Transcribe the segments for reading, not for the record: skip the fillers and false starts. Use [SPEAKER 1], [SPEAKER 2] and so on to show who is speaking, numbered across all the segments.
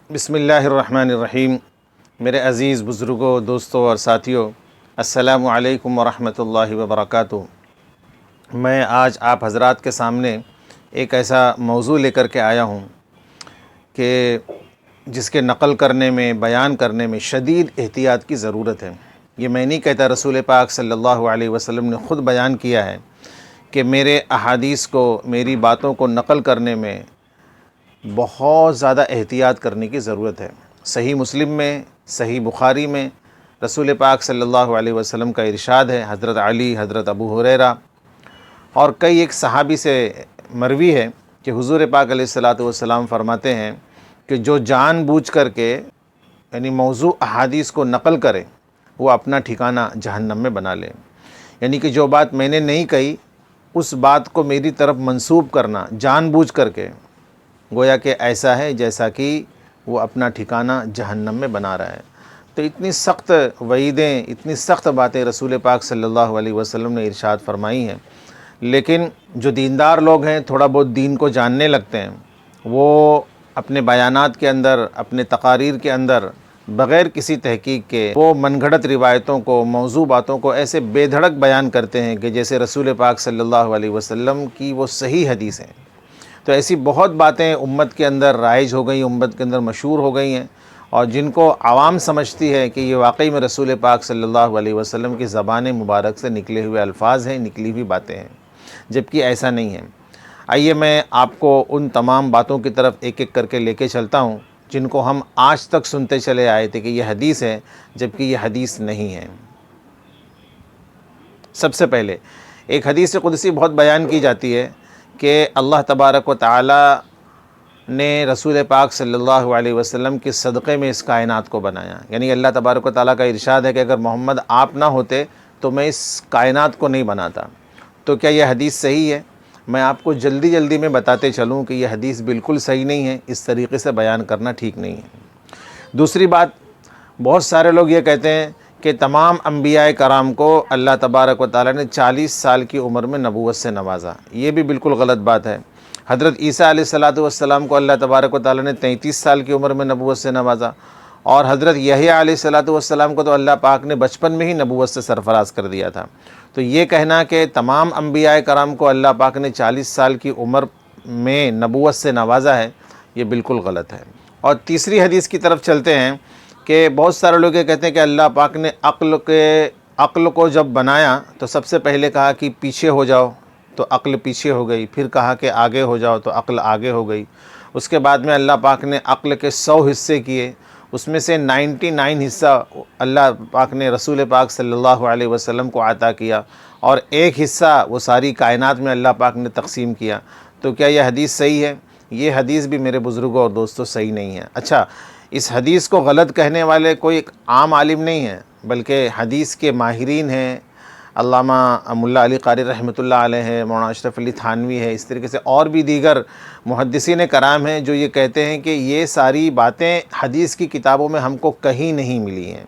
[SPEAKER 1] بسم اللہ الرحمن الرحیم۔ میرے عزیز بزرگوں، دوستوں اور ساتھیوں، السلام علیکم ورحمۃ اللہ وبرکاتہ۔ میں آج آپ حضرات کے سامنے ایک ایسا موضوع لے کر کے آیا ہوں کہ جس کے نقل کرنے میں، بیان کرنے میں شدید احتیاط کی ضرورت ہے۔ یہ میں نہیں کہتا، رسول پاک صلی اللہ علیہ وسلم نے خود بیان کیا ہے کہ میرے احادیث کو، میری باتوں کو نقل کرنے میں بہت زیادہ احتیاط کرنے کی ضرورت ہے۔ صحیح مسلم میں، صحیح بخاری میں رسول پاک صلی اللہ علیہ وسلم کا ارشاد ہے، حضرت علی، حضرت ابو ہریرہ اور کئی ایک صحابی سے مروی ہے کہ حضور پاک علیہ الصلاۃ والسلام فرماتے ہیں کہ جو جان بوجھ کر کے یعنی موضوع احادیث کو نقل کرے، وہ اپنا ٹھکانہ جہنم میں بنا لے۔ یعنی کہ جو بات میں نے نہیں کہی، اس بات کو میری طرف منسوب کرنا جان بوجھ کر کے، گویا کہ ایسا ہے جیسا کہ وہ اپنا ٹھکانہ جہنم میں بنا رہا ہے۔ تو اتنی سخت وعیدیں، اتنی سخت باتیں رسول پاک صلی اللہ علیہ وسلم نے ارشاد فرمائی ہیں، لیکن جو دیندار لوگ ہیں، تھوڑا بہت دین کو جاننے لگتے ہیں، وہ اپنے بیانات کے اندر، اپنے تقاریر کے اندر بغیر کسی تحقیق کے وہ من گھڑت روایتوں کو، موضوع باتوں کو ایسے بے دھڑک بیان کرتے ہیں کہ جیسے رسول پاک صلی اللہ علیہ وسلم کی وہ صحیح حدیث ہیں۔ تو ایسی بہت باتیں امت کے اندر رائج ہو گئی، امت کے اندر مشہور ہو گئی ہیں، اور جن کو عوام سمجھتی ہے کہ یہ واقعی میں رسول پاک صلی اللہ علیہ وسلم کی زبان مبارک سے نکلے ہوئے الفاظ ہیں، نکلی ہوئی باتیں ہیں، جبکہ ایسا نہیں ہے۔ آئیے میں آپ کو ان تمام باتوں کی طرف ایک ایک کر کے لے کے چلتا ہوں جن کو ہم آج تک سنتے چلے آئے تھے کہ یہ حدیث ہے، جبکہ یہ حدیث نہیں ہے۔ سب سے پہلے ایک حدیث قدسی بہت بیان کی جاتی ہے کہ اللہ تبارک و تعالی نے رسول پاک صلی اللہ علیہ وسلم کے صدقے میں اس کائنات کو بنایا۔ یعنی اللہ تبارک و تعالیٰ کا ارشاد ہے کہ اگر محمد آپ نہ ہوتے تو میں اس کائنات کو نہیں بناتا۔ تو کیا یہ حدیث صحیح ہے؟ میں آپ کو جلدی میں بتاتے چلوں کہ یہ حدیث بالکل صحیح نہیں ہے، اس طریقے سے بیان کرنا ٹھیک نہیں ہے۔ دوسری بات، بہت سارے لوگ یہ کہتے ہیں کہ تمام انبیاء کرام کو اللہ تبارک و تعالیٰ نے 40 سال کی عمر میں نبوت سے نوازا۔ یہ بھی بالکل غلط بات ہے۔ حضرت عیسیٰ علیہ الصلاۃ والسلام کو اللہ تبارک و تعالیٰ نے 33 سال کی عمر میں نبوت سے نوازا، اور حضرت یحییٰ علیہ الصلاۃ والسلام کو تو اللہ پاک نے بچپن میں ہی نبوت سے سرفراز کر دیا تھا۔ تو یہ کہنا کہ تمام انبیاء کرام کو اللہ پاک نے 40 سال کی عمر میں نبوت سے نوازا ہے، یہ بالکل غلط ہے۔ اور تیسری حدیث کی طرف چلتے ہیں کہ بہت سارے لوگ یہ کہتے ہیں کہ اللہ پاک نے عقل کو جب بنایا تو سب سے پہلے کہا کہ پیچھے ہو جاؤ، تو عقل پیچھے ہو گئی، پھر کہا کہ آگے ہو جاؤ تو عقل آگے ہو گئی۔ اس کے بعد میں اللہ پاک نے عقل کے 100 حصے کیے، اس میں سے 99 حصہ اللہ پاک نے رسول پاک صلی اللہ علیہ وسلم کو عطا کیا، اور ایک حصہ وہ ساری کائنات میں اللہ پاک نے تقسیم کیا۔ تو کیا یہ حدیث صحیح ہے؟ یہ حدیث بھی میرے بزرگوں اور دوستوں صحیح نہیں ہے۔ اچھا، اس حدیث کو غلط کہنے والے کوئی عام عالم نہیں ہیں، بلکہ حدیث کے ماہرین ہیں۔ علامہ ملا علی قاری رحمۃ اللہ علیہ ہے، مولانا اشرف علی تھانوی ہے، اس طریقے سے اور بھی دیگر محدثین کرام ہیں جو یہ کہتے ہیں کہ یہ ساری باتیں حدیث کی کتابوں میں ہم کو کہیں نہیں ملی ہیں۔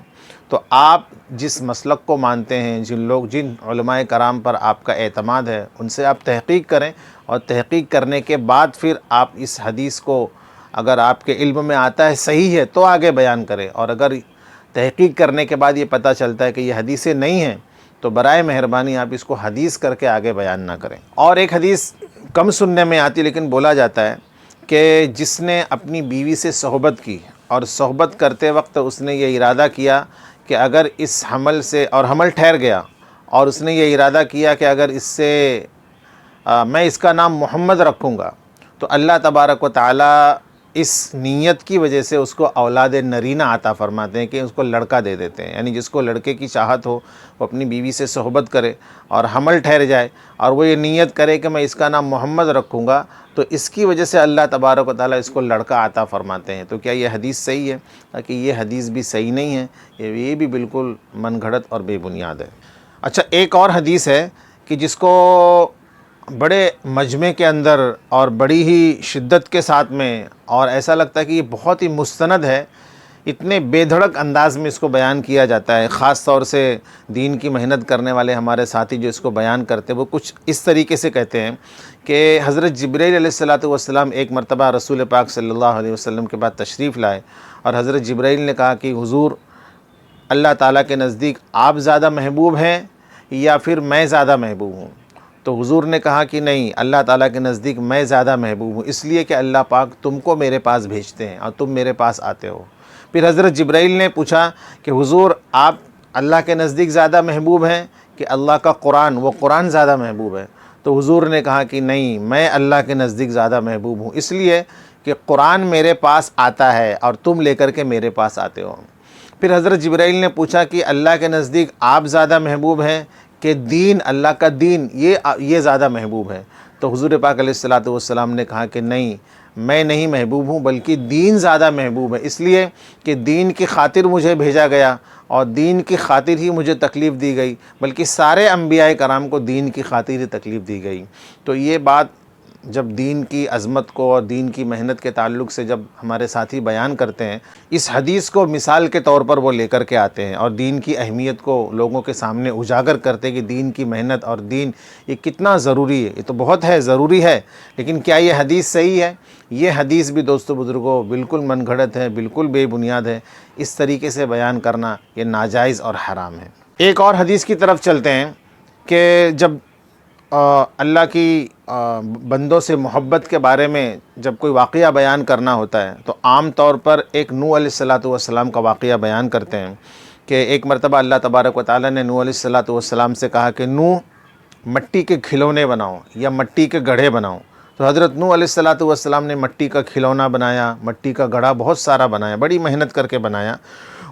[SPEAKER 1] تو آپ جس مسلک کو مانتے ہیں، جن علماء کرام پر آپ کا اعتماد ہے، ان سے آپ تحقیق کریں، اور تحقیق کرنے کے بعد پھر آپ اس حدیث کو، اگر آپ کے علم میں آتا ہے صحیح ہے تو آگے بیان کریں، اور اگر تحقیق کرنے کے بعد یہ پتہ چلتا ہے کہ یہ حدیثیں نہیں ہیں تو برائے مہربانی آپ اس کو حدیث کر کے آگے بیان نہ کریں۔ اور ایک حدیث کم سننے میں آتی لیکن بولا جاتا ہے کہ جس نے اپنی بیوی سے صحبت کی، اور صحبت کرتے وقت اس نے یہ ارادہ کیا کہ اگر اس حمل سے، اور حمل ٹھہر گیا، اور اس نے یہ ارادہ کیا کہ اگر اس سے میں اس کا نام محمد رکھوں گا، تو اللہ تبارک و تعالیٰ اس نیت کی وجہ سے اس کو اولاد نرینہ عطا فرماتے ہیں کہ اس کو لڑکا دے دیتے ہیں۔ یعنی جس کو لڑکے کی چاہت ہو، وہ اپنی بیوی سے صحبت کرے اور حمل ٹھہر جائے، اور وہ یہ نیت کرے کہ میں اس کا نام محمد رکھوں گا، تو اس کی وجہ سے اللہ تبارک و تعالیٰ اس کو لڑکا عطا فرماتے ہیں۔ تو کیا یہ حدیث صحیح ہے؟ تاکہ یہ حدیث بھی صحیح نہیں ہے، یہ بھی بالکل من گھڑت اور بے بنیاد ہے۔ اچھا، ایک اور حدیث ہے کہ جس کو بڑے مجمع کے اندر اور بڑی ہی شدت کے ساتھ میں، اور ایسا لگتا ہے کہ یہ بہت ہی مستند ہے، اتنے بے دھڑک انداز میں اس کو بیان کیا جاتا ہے. خاص طور سے دین کی محنت کرنے والے ہمارے ساتھی جو اس کو بیان کرتے ہیں وہ کچھ اس طریقے سے کہتے ہیں کہ حضرت جبرائیل علیہ السلام ایک مرتبہ رسول پاک صلی اللہ علیہ وسلم کے بعد تشریف لائے اور حضرت جبرائیل نے کہا کہ حضور اللہ تعالیٰ کے نزدیک آپ زیادہ محبوب ہیں یا پھر میں زیادہ محبوب ہوں؟ تو حضور نے کہا کہ نہیں، اللہ تعالیٰ کے نزدیک میں زیادہ محبوب ہوں، اس لیے کہ اللہ پاک تم کو میرے پاس بھیجتے ہیں اور تم میرے پاس آتے ہو. پھر حضرت جبرائیل نے پوچھا کہ حضور آپ اللہ کے نزدیک زیادہ محبوب ہیں کہ اللہ کا قرآن، وہ قرآن زیادہ محبوب ہے؟ تو حضور نے کہا کہ نہیں، میں اللہ کے نزدیک زیادہ محبوب ہوں، اس لیے کہ قرآن میرے پاس آتا ہے اور تم لے کر کے میرے پاس آتے ہو. پھر حضرت جبرائیل نے پوچھا کہ اللہ کے نزدیک آپ زیادہ محبوب ہیں کہ دین، اللہ کا دین یہ زیادہ محبوب ہے؟ تو حضور پاک علیہ السلام نے کہا کہ نہیں، میں نہیں محبوب ہوں بلکہ دین زیادہ محبوب ہے، اس لیے کہ دین کی خاطر مجھے بھیجا گیا اور دین کی خاطر ہی مجھے تکلیف دی گئی، بلکہ سارے انبیاء کرام کو دین کی خاطر ہی تکلیف دی گئی. تو یہ بات جب دین کی عظمت کو اور دین کی محنت کے تعلق سے جب ہمارے ساتھی بیان کرتے ہیں، اس حدیث کو مثال کے طور پر وہ لے کر کے آتے ہیں اور دین کی اہمیت کو لوگوں کے سامنے اجاگر کرتے ہیں کہ دین کی محنت اور دین یہ کتنا ضروری ہے. یہ تو بہت ہے، ضروری ہے، لیکن کیا یہ حدیث صحیح ہے؟ یہ حدیث بھی دوستو بزرگوں بالکل من گھڑت ہے، بالکل بے بنیاد ہے. اس طریقے سے بیان کرنا یہ ناجائز اور حرام ہے. ایک اور حدیث کی طرف چلتے ہیں کہ جب اللہ کی بندوں سے محبت کے بارے میں جب کوئی واقعہ بیان کرنا ہوتا ہے تو عام طور پر ایک نوح علیہ السلام کا واقعہ بیان کرتے ہیں کہ ایک مرتبہ اللہ تبارک و تعالیٰ نے نوح علیہ السلام سے کہا کہ نوح مٹی کے کھلونے بناؤ یا مٹی کے گڑھے بناؤ. تو حضرت نوح علیہ السلام نے مٹی کا کھلونا بنایا، مٹی کا گڑھا بہت سارا بنایا، بڑی محنت کر کے بنایا.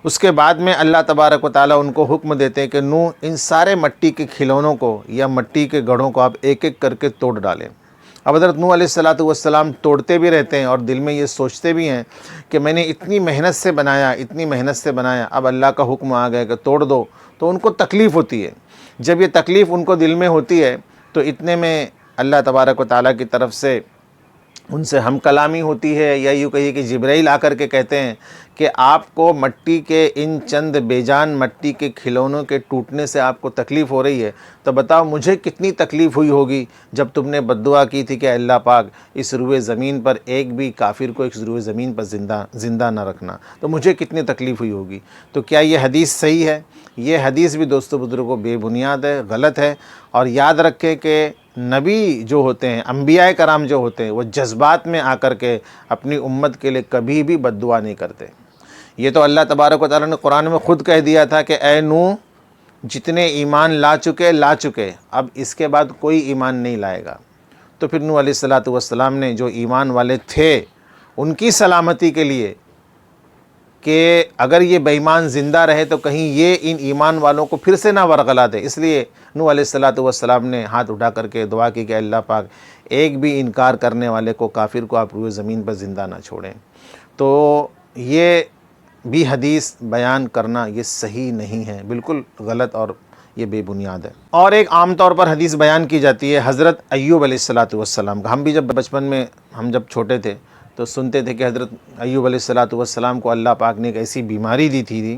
[SPEAKER 1] اس کے بعد میں اللہ تبارک و تعالیٰ ان کو حکم دیتے ہیں کہ نوح ان سارے مٹی کے کھلونوں کو یا مٹی کے گڑھوں کو آپ ایک ایک کر کے توڑ ڈالیں. اب حضرت نوح علیہ السلام توڑتے بھی رہتے ہیں اور دل میں یہ سوچتے بھی ہیں کہ میں نے اتنی محنت سے بنایا، اب اللہ کا حکم آ گیا کہ توڑ دو. تو ان کو تکلیف ہوتی ہے. جب یہ تکلیف ان کو دل میں ہوتی ہے تو اتنے میں اللہ تبارک و تعالیٰ کی طرف سے ان سے ہم کلامی ہوتی ہے، یا یوں کہیے کہ جبرائیل آ کر کے کہتے ہیں کہ آپ کو مٹی کے ان چند بے جان مٹی کے کھلونوں کے ٹوٹنے سے آپ کو تکلیف ہو رہی ہے، تو بتاؤ مجھے کتنی تکلیف ہوئی ہوگی جب تم نے بد دعا کی تھی کہ اللہ پاک اس روئے زمین پر ایک بھی کافر کو اس روئے زمین پر زندہ نہ رکھنا، تو مجھے کتنی تکلیف ہوئی ہوگی. تو کیا یہ حدیث صحیح ہے؟ یہ حدیث بھی دوستو بزرگوں بے بنیاد ہے، غلط ہے. اور یاد رکھیں کہ نبی جو ہوتے ہیں، انبیاء کرام جو ہوتے ہیں، وہ جذبات میں آ کر کے اپنی امت کے لیے کبھی بھی بد دعا نہیں کرتے. یہ تو اللہ تبارک و تعالیٰ نے قرآن میں خود کہہ دیا تھا کہ اے نوح جتنے ایمان لا چکے اب اس کے بعد کوئی ایمان نہیں لائے گا. تو پھر نوح علیہ السلام نے جو ایمان والے تھے ان کی سلامتی کے لیے کہ اگر یہ بے ایمان زندہ رہے تو کہیں یہ ان ایمان والوں کو پھر سے نہ ورغلا دے، اس لیے نوح علیہ السلام نے ہاتھ اٹھا کر کے دعا کی کہ اللہ پاک ایک بھی انکار کرنے والے کو، کافر کو آپ روئے زمین پر زندہ نہ چھوڑیں. تو یہ بھی حدیث بیان کرنا یہ صحیح نہیں ہے، بالکل غلط اور یہ بے بنیاد ہے. اور ایک عام طور پر حدیث بیان کی جاتی ہے حضرت ایوب علیہ السلام کا. ہم بھی جب بچپن میں جب چھوٹے تھے تو سنتے تھے کہ حضرت ایوب علیہ السلام کو اللہ پاک نے ایک ایسی بیماری دی تھی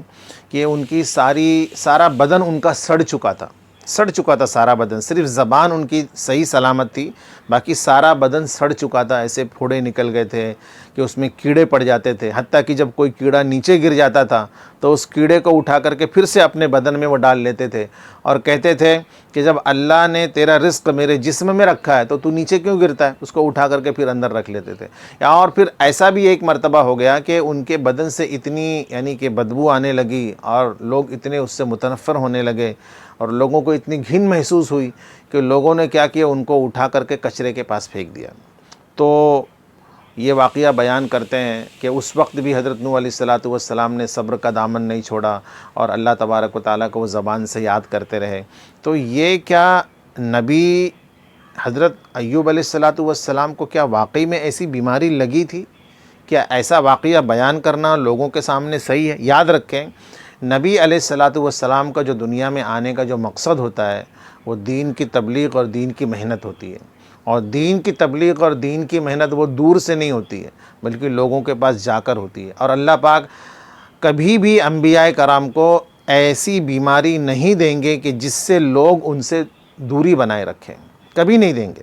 [SPEAKER 1] کہ ان کی سارا بدن ان کا سڑ چکا تھا سارا بدن. صرف زبان ان کی صحیح سلامت تھی، باقی سارا بدن سڑ چکا تھا. ایسے پھوڑے نکل گئے تھے کہ اس میں کیڑے پڑ جاتے تھے، حتیٰ کہ جب کوئی کیڑا نیچے گر جاتا تھا تو اس کیڑے کو اٹھا کر کے پھر سے اپنے بدن میں وہ ڈال لیتے تھے اور کہتے تھے کہ جب اللہ نے تیرا رزق میرے جسم میں رکھا ہے تو تو نیچے کیوں گرتا ہے؟ اس کو اٹھا کر کے پھر اندر رکھ لیتے تھے. اور پھر ایسا بھی ایک مرتبہ ہو گیا کہ ان کے بدن سے اتنی یعنی کہ بدبو آنے لگی اور لوگ اتنے اس سے متنفر ہونے لگے اور لوگوں کو اتنی گھن محسوس ہوئی کہ لوگوں نے کیا کیا، ان کو اٹھا کر کے کچرے کے پاس پھینک دیا. تو یہ واقعہ بیان کرتے ہیں کہ اس وقت بھی حضرت نوح علیہ السلام نے صبر کا دامن نہیں چھوڑا اور اللہ تبارک و تعالیٰ کو وہ زبان سے یاد کرتے رہے. تو یہ کیا نبی حضرت ایوب علیہ السلام کو کیا واقعی میں ایسی بیماری لگی تھی؟ کیا ایسا واقعہ بیان کرنا لوگوں کے سامنے صحیح ہے؟ یاد رکھیں نبی علیہ السلام کا جو دنیا میں آنے کا جو مقصد ہوتا ہے وہ دین کی تبلیغ اور دین کی محنت ہوتی ہے. اور دین کی تبلیغ اور دین کی محنت وہ دور سے نہیں ہوتی ہے بلکہ لوگوں کے پاس جا کر ہوتی ہے. اور اللہ پاک کبھی بھی انبیاء کرام کو ایسی بیماری نہیں دیں گے کہ جس سے لوگ ان سے دوری بنائے رکھیں، کبھی نہیں دیں گے۔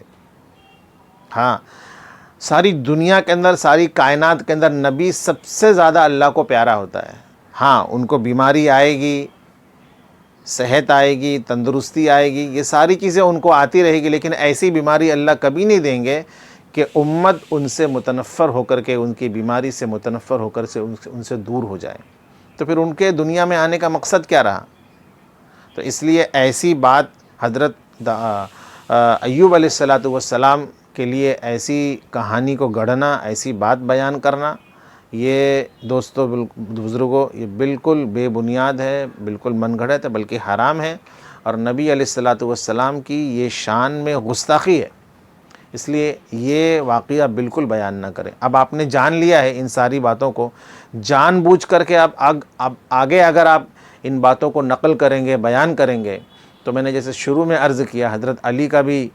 [SPEAKER 1] ہاں، ساری دنیا کے اندر، ساری کائنات کے اندر نبی سب سے زیادہ اللہ کو پیارا ہوتا ہے۔ ہاں، ان کو بیماری آئے گی، صحت آئے گی، تندرستی آئے گی، یہ ساری چیزیں ان کو آتی رہے گی، لیکن ایسی بیماری اللہ کبھی نہیں دیں گے کہ امت ان سے متنفر ہو کر کے، ان کی بیماری سے متنفر ہو کر سے ان سے دور ہو جائے۔ تو پھر ان کے دنیا میں آنے کا مقصد کیا رہا؟ تو اس لیے ایسی بات حضرت ایوب علیہ السلام کے لیے ایسی کہانی کو گڑھنا، ایسی بات بیان کرنا، یہ دوستو بزرگوں، یہ بالکل بے بنیاد ہے، بالکل من گھڑت ہے، بلکہ حرام ہے، اور نبی علیہ السلام کی یہ شان میں گستاخی ہے۔ اس لیے یہ واقعہ بالکل بیان نہ کریں۔ اب آپ نے جان لیا ہے ان ساری باتوں کو، جان بوجھ کر کے اب آگے اگر آپ ان باتوں کو نقل کریں گے، بیان کریں گے، تو میں نے جیسے شروع میں عرض کیا، حضرت علی کا بھی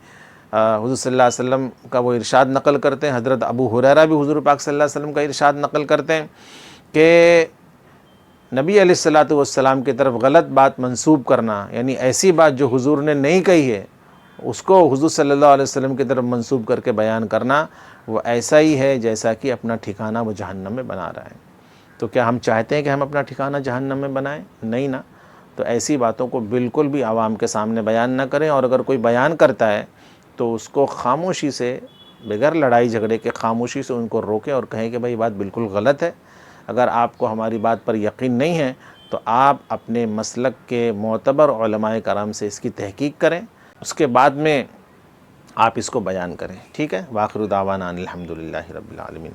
[SPEAKER 1] حضور صلی اللہ علیہ وسلم کا وہ ارشاد نقل کرتے ہیں، حضرت ابو ہریرہ بھی حضور پاک صلی اللہ علیہ وسلم کا ارشاد نقل کرتے ہیں کہ نبی علیہ السلام کی طرف غلط بات منسوب کرنا، یعنی ایسی بات جو حضور نے نہیں کہی ہے، اس کو حضور صلی اللہ علیہ وسلم کی طرف منسوب کر کے بیان کرنا، وہ ایسا ہی ہے جیسا کہ اپنا ٹھکانہ وہ جہنم میں بنا رہا ہے۔ تو کیا ہم چاہتے ہیں کہ ہم اپنا ٹھکانہ جہنم میں بنائیں؟ نہیں نا۔ تو ایسی باتوں کو بالکل بھی عوام کے سامنے بیان نہ کریں، اور اگر کوئی بیان کرتا ہے تو اس کو خاموشی سے، بغیر لڑائی جھگڑے کے خاموشی سے ان کو روکیں اور کہیں کہ بھائی بات بالکل غلط ہے۔ اگر آپ کو ہماری بات پر یقین نہیں ہے تو آپ اپنے مسلک کے معتبر علماء کرام سے اس کی تحقیق کریں، اس کے بعد میں آپ اس کو بیان کریں، ٹھیک ہے؟ وآخر دعوانا ان الحمدللہ رب العالمین۔